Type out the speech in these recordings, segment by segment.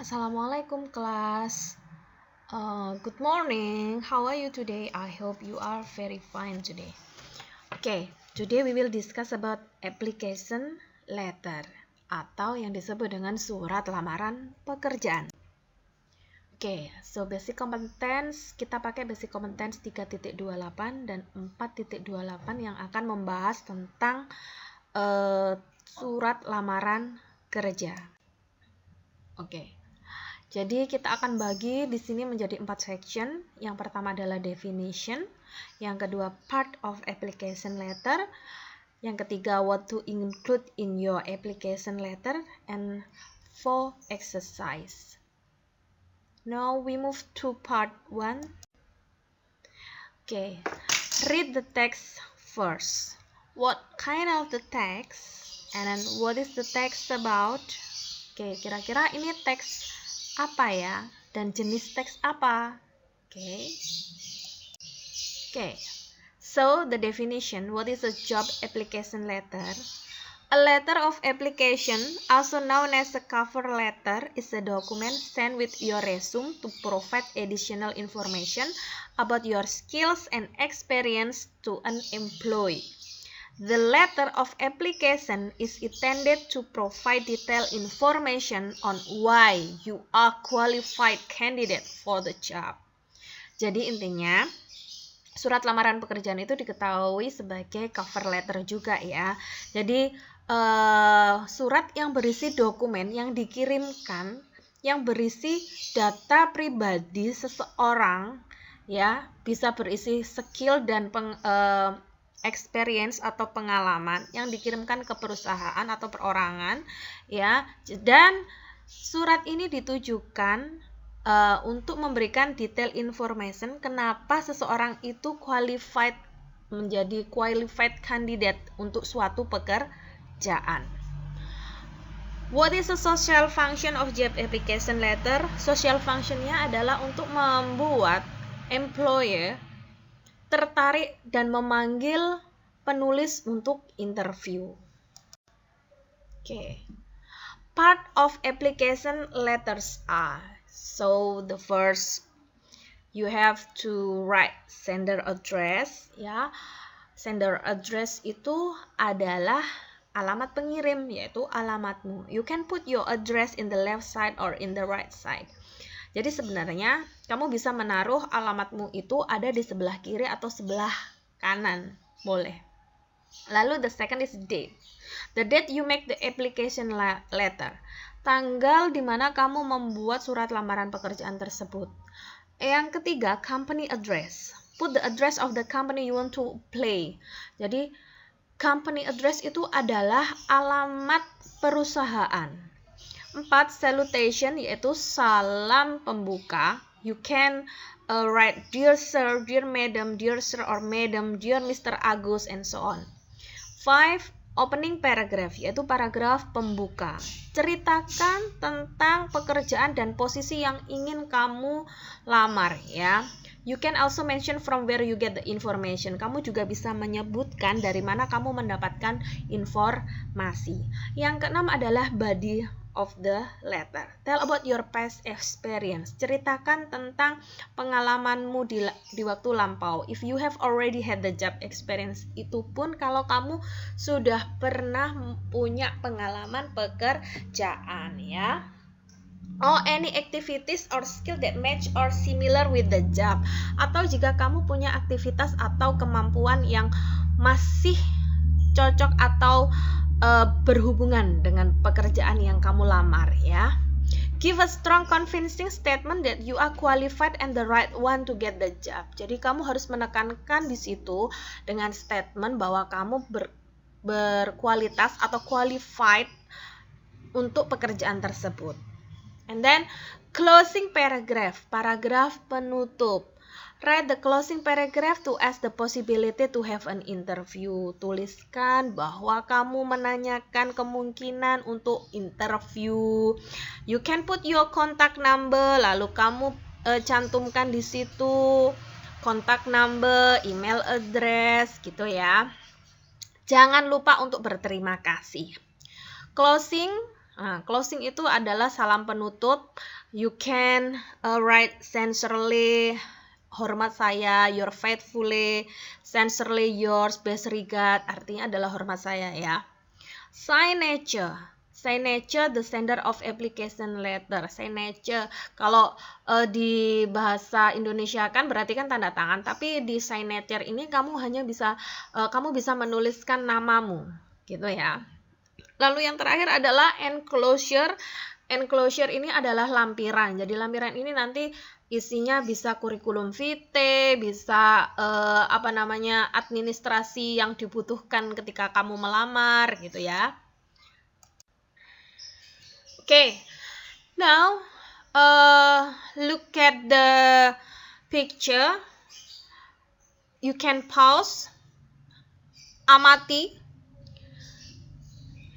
Assalamualaikum kelas. Good morning. How are you today? I hope you are very fine today. Okay, today we will discuss about application letter atau yang disebut dengan surat lamaran pekerjaan. Okay, so basic competence kita pakai basic competence 3.28 dan 4.28 yang akan membahas tentang surat lamaran kerja. Oke. Jadi kita akan bagi di sini menjadi 4 section. Yang pertama adalah definition, yang kedua part of application letter, yang ketiga what to include in your application letter, and 4 exercise. Now we move to part 1. Okay, read the text first. What kind of the text? And then what is the text about? Oke, kira-kira ini teks apa ya? Dan jenis teks apa? Oke. So the definition, what is a job application letter? A letter of application, also known as a cover letter, is a document sent with your resume to provide additional information about your skills and experience to an employee. The letter of application is intended to provide detailed information on why you are qualified candidate for the job. Jadi intinya, surat lamaran pekerjaan itu diketahui sebagai cover letter juga ya. Jadi surat yang berisi dokumen yang dikirimkan, yang berisi data pribadi seseorang, ya, bisa berisi skill dan experience atau pengalaman yang dikirimkan ke perusahaan atau perorangan, ya. Dan surat ini ditujukan untuk memberikan detail information kenapa seseorang itu qualified, menjadi qualified candidate untuk suatu pekerjaan. What is the social function of job application letter? Social functionnya adalah untuk membuat employer tertarik dan memanggil penulis untuk interview. Okay. Part of application letters are, so the first you have to write sender address, ya. Sender address itu adalah alamat pengirim, yaitu alamatmu. You can put your address in the left side or in the right side. Jadi sebenarnya kamu bisa menaruh alamatmu itu ada di sebelah kiri atau sebelah kanan, boleh. Lalu the second is date. The date you make the application letter. Tanggal di mana kamu membuat surat lamaran pekerjaan tersebut. Yang ketiga, company address. Put the address of the company you want to apply. Jadi company address itu adalah alamat perusahaan. 4. Salutation, yaitu salam pembuka. You can write dear sir, dear madam, dear sir or madam, dear Mr. Agus, and so on. 5. Opening paragraph, yaitu paragraf pembuka. Ceritakan tentang pekerjaan dan posisi yang ingin kamu lamar, ya. You can also mention from where you get the information. Kamu juga bisa menyebutkan dari mana kamu mendapatkan informasi. Yang keenam adalah body of the letter. Tell about your past experience. Ceritakan tentang pengalamanmu di waktu lampau. If you have already had the job experience, itu pun kalau kamu sudah pernah punya pengalaman pekerjaan, ya. Or any activities or skill that match or similar with the job. Atau jika kamu punya aktivitas atau kemampuan yang masih cocok atau berhubungan dengan pekerjaan yang kamu lamar, ya. Give a strong convincing statement that you are qualified and the right one to get the job. Jadi kamu harus menekankan di situ dengan statement bahwa kamu berkualitas atau qualified untuk pekerjaan tersebut. And then closing paragraph, paragraf penutup. Write the closing paragraph to ask the possibility to have an interview. Tuliskan bahwa kamu menanyakan kemungkinan untuk interview. You can put your contact number, lalu kamu cantumkan di situ contact number, email address, gitu ya. Jangan lupa untuk berterima kasih. Closing Nah, closing itu adalah salam penutup. You can write sincerely, hormat saya, your faithfully, sincerely yours, best regard. Artinya adalah hormat saya ya. Signature. Signature, the sender of application letter. Signature, kalau di bahasa Indonesia kan berarti kan tanda tangan, tapi di signature ini kamu hanya bisa kamu bisa menuliskan namamu, gitu ya. Lalu yang terakhir adalah enclosure. Enclosure ini adalah lampiran. Jadi lampiran ini nanti isinya bisa kurikulum vitae, bisa administrasi yang dibutuhkan ketika kamu melamar gitu ya. Okay, now look at the picture. You can pause, amati.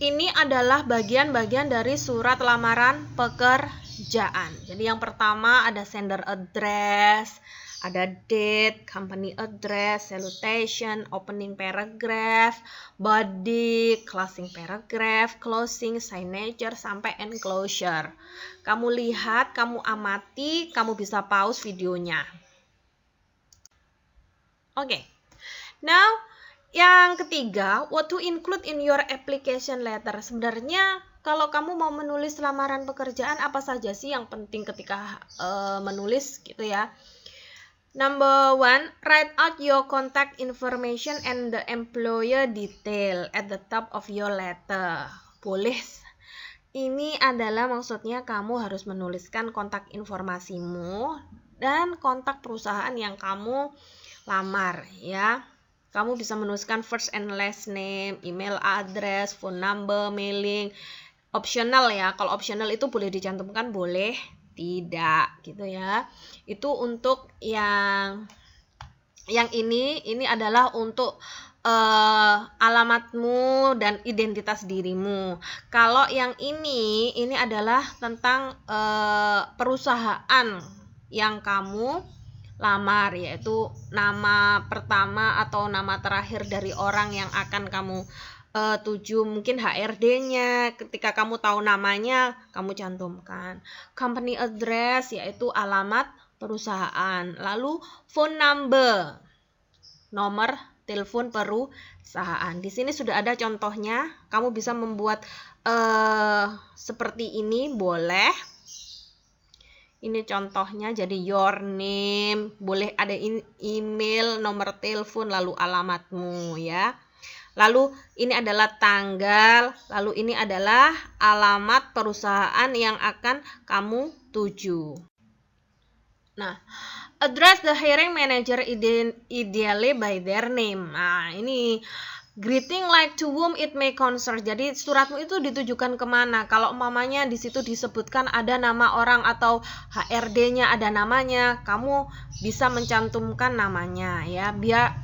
Ini adalah bagian-bagian dari surat lamaran pekerjaan. Jadi yang pertama ada sender address, ada date, company address, salutation, opening paragraph, body, closing paragraph, closing, signature, sampai enclosure. Kamu lihat, kamu amati, kamu bisa pause videonya. Oke. Now, yang ketiga, what to include in your application letter. Sebenarnya kalau kamu mau menulis lamaran pekerjaan, apa saja sih yang penting ketika menulis gitu ya. Number 1, write out your contact information and the employer detail at the top of your letter. Boleh. Ini adalah maksudnya kamu harus menuliskan kontak informasimu dan kontak perusahaan yang kamu lamar ya. Kamu bisa menuliskan first and last name, email address, phone number, mailing. Optional ya. Kalau optional itu boleh dicantumkan, boleh tidak gitu ya. Itu untuk yang ini adalah untuk alamatmu dan identitas dirimu. Kalau yang ini adalah tentang perusahaan yang kamu lamar, yaitu nama pertama atau nama terakhir dari orang yang akan kamu tuju, mungkin HRD-nya. Ketika kamu tahu namanya, kamu cantumkan. Company address, yaitu alamat perusahaan. Lalu phone number, nomor telepon perusahaan. Di sini sudah ada contohnya. Kamu bisa membuat seperti ini, boleh. Ini contohnya, jadi your name, boleh ada email, nomor telepon, lalu alamatmu ya. Lalu ini adalah tanggal, lalu ini adalah alamat perusahaan yang akan kamu tuju. Nah, address the hiring manager ideally by their name. Nah, ini greeting like to whom it may concern. Jadi suratmu itu ditujukan kemana? Kalau umpamanya di situ disebutkan ada nama orang atau HRD-nya ada namanya, kamu bisa mencantumkan namanya ya.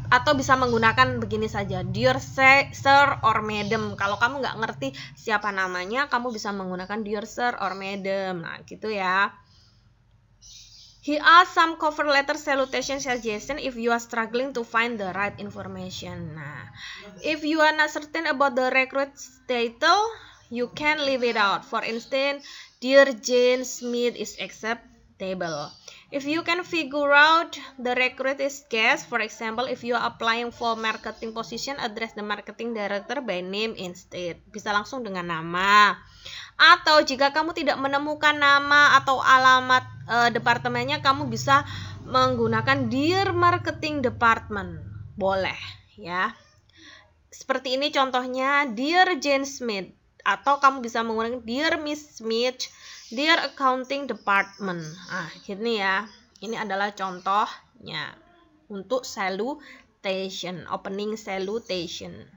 Atau bisa menggunakan begini saja, dear sir or madam. Kalau kamu nggak ngerti siapa namanya, kamu bisa menggunakan dear sir or madam. Nah, gitu ya. Here are some cover letter salutation suggestion if you are struggling to find the right information. Nah, if you are not certain about the recruit's title, you can leave it out. For instance, Dear Jane Smith is acceptable. If you can figure out the recruit's guess, for example, if you are applying for marketing position, address the marketing director by name instead. Bisa langsung dengan nama. Atau jika kamu tidak menemukan nama atau alamat departemennya, kamu bisa menggunakan Dear Marketing Department. Boleh ya. Seperti ini contohnya, Dear Jane Smith. Atau kamu bisa menggunakan Dear Miss Smith, Dear Accounting Department. Nah, gini ya. Ini adalah contohnya untuk salutation, opening salutation.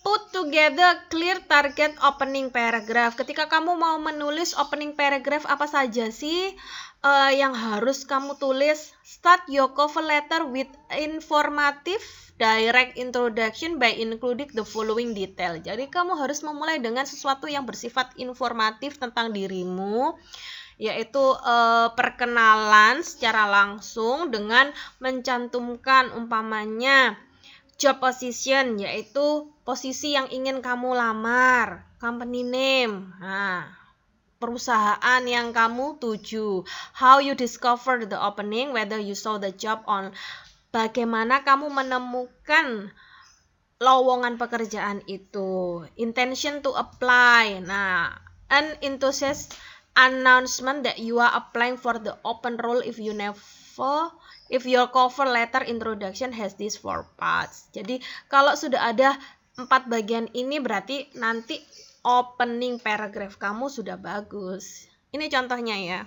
Put together clear target opening paragraph. Ketika kamu mau menulis opening paragraph, apa saja sih yang harus kamu tulis? Start your cover letter with informative direct introduction by including the following detail. Jadi kamu harus memulai dengan sesuatu yang bersifat informatif tentang dirimu, yaitu perkenalan secara langsung dengan mencantumkan umpamanya job position, yaitu posisi yang ingin kamu lamar, company name, perusahaan yang kamu tuju, how you discover the opening, whether you saw the job on, bagaimana kamu menemukan lowongan pekerjaan itu, intention to apply, an enthusiast announcement that you are applying for the open role if your cover letter introduction has these 4 parts. Jadi kalau sudah ada 4 bagian ini berarti nanti opening paragraph kamu sudah bagus. Ini contohnya ya.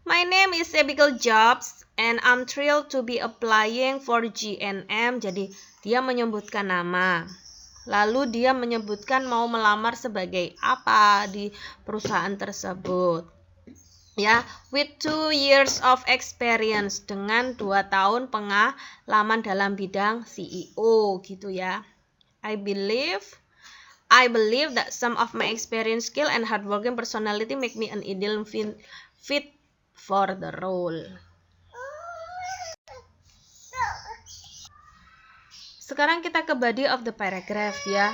My name is Abigail Jobs and I'm thrilled to be applying for GNM. Jadi dia menyebutkan nama. Lalu dia menyebutkan mau melamar sebagai apa di perusahaan tersebut. Ya, with 2 years of experience, dengan 2 tahun pengalaman dalam bidang CEO gitu ya. I believe that some of my experience, skill, and hardworking personality make me an ideal fit for the role. Sekarang kita ke body of the paragraph ya.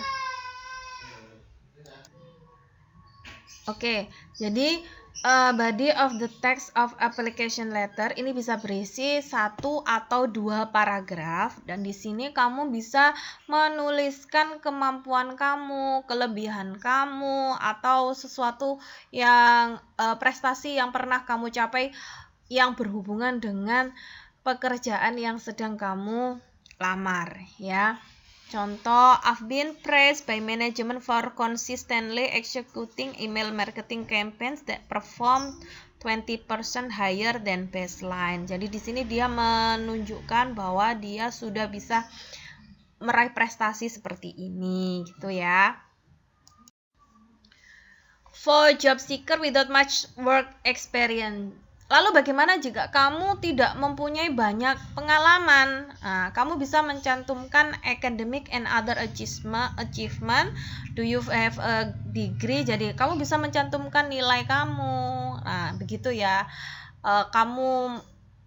Oke, jadi body of the text of application letter ini bisa berisi 1 atau 2 paragraf, dan di sini kamu bisa menuliskan kemampuan kamu, kelebihan kamu, atau sesuatu yang prestasi yang pernah kamu capai yang berhubungan dengan pekerjaan yang sedang kamu lamar ya. Contoh, I've been praised by management for consistently executing email marketing campaigns that perform 20% higher than baseline. Jadi di sini dia menunjukkan bahwa dia sudah bisa meraih prestasi seperti ini, gitu ya. For job seeker without much work experience. Lalu bagaimana jika kamu tidak mempunyai banyak pengalaman? Kamu bisa mencantumkan academic and other achievement. Do you have a degree? Jadi kamu bisa mencantumkan nilai kamu. Begitu ya. Kamu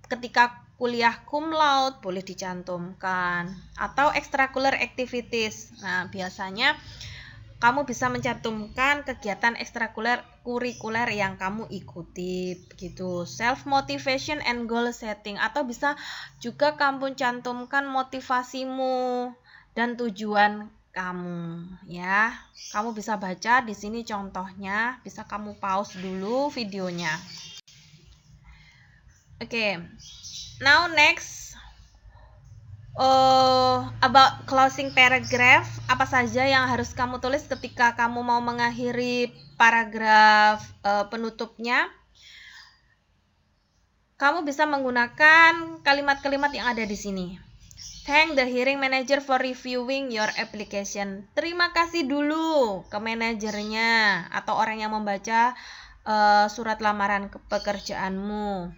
ketika kuliah cum laude boleh dicantumkan. Atau extracurricular activities. Biasanya kamu bisa mencantumkan kegiatan ekstrakurikuler yang kamu ikuti begitu. Self motivation and goal setting, atau bisa juga kamu cantumkan motivasimu dan tujuan kamu ya. Kamu bisa baca di sini contohnya, bisa kamu pause dulu videonya. Oke. Now next about closing paragraph, apa saja yang harus kamu tulis ketika kamu mau mengakhiri paragraf penutupnya. Kamu bisa menggunakan kalimat-kalimat yang ada di sini. Thank the hiring manager for reviewing your application. Terima kasih dulu ke manajernya atau orang yang membaca surat lamaran pekerjaanmu.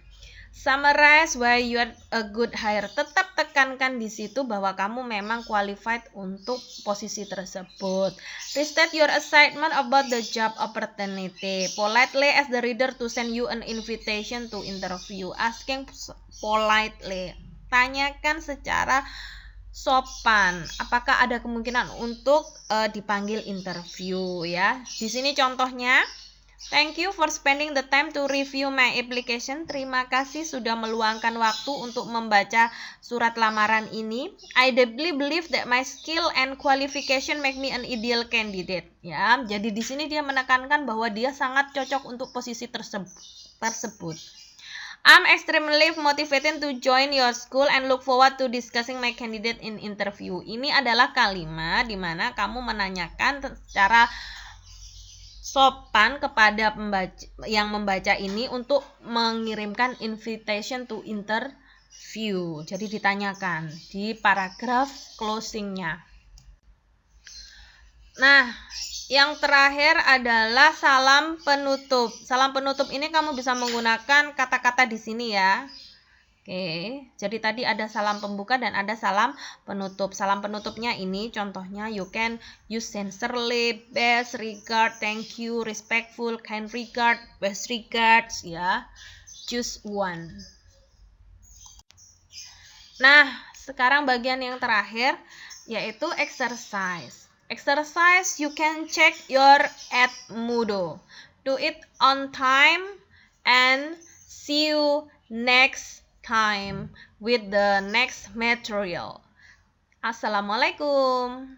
Summarize why you are a good hire. Tetap tekankan di situ bahwa kamu memang qualified untuk posisi tersebut. Restate your excitement about the job opportunity. Politely ask the reader to send you an invitation to interview. Asking politely. Tanyakan secara sopan. Apakah ada kemungkinan untuk dipanggil interview ya? Di sini contohnya. Thank you for spending the time to review my application. Terima kasih sudah meluangkan waktu untuk membaca surat lamaran ini. I deeply believe that my skill and qualification make me an ideal candidate. Ya, jadi di sini dia menekankan bahwa dia sangat cocok untuk posisi tersebut. I'm extremely motivated to join your school and look forward to discussing my candidate in interview. Ini adalah kalimat di mana kamu menanyakan secara sopan kepada yang membaca ini untuk mengirimkan invitation to interview. Jadi ditanyakan di paragraf closingnya. Nah, yang terakhir adalah salam penutup. Salam penutup ini kamu bisa menggunakan kata-kata di sini ya. Oke, jadi tadi ada salam pembuka dan ada salam penutup. Salam penutupnya ini contohnya you can use sincerely, best regard, thank you, respectful, kind regard, best regards ya. Choose one. Nah, sekarang bagian yang terakhir. yaitu exercise. Exercise you can check your Edmodo. Do it on time and see you next time with the next material. Assalamualaikum.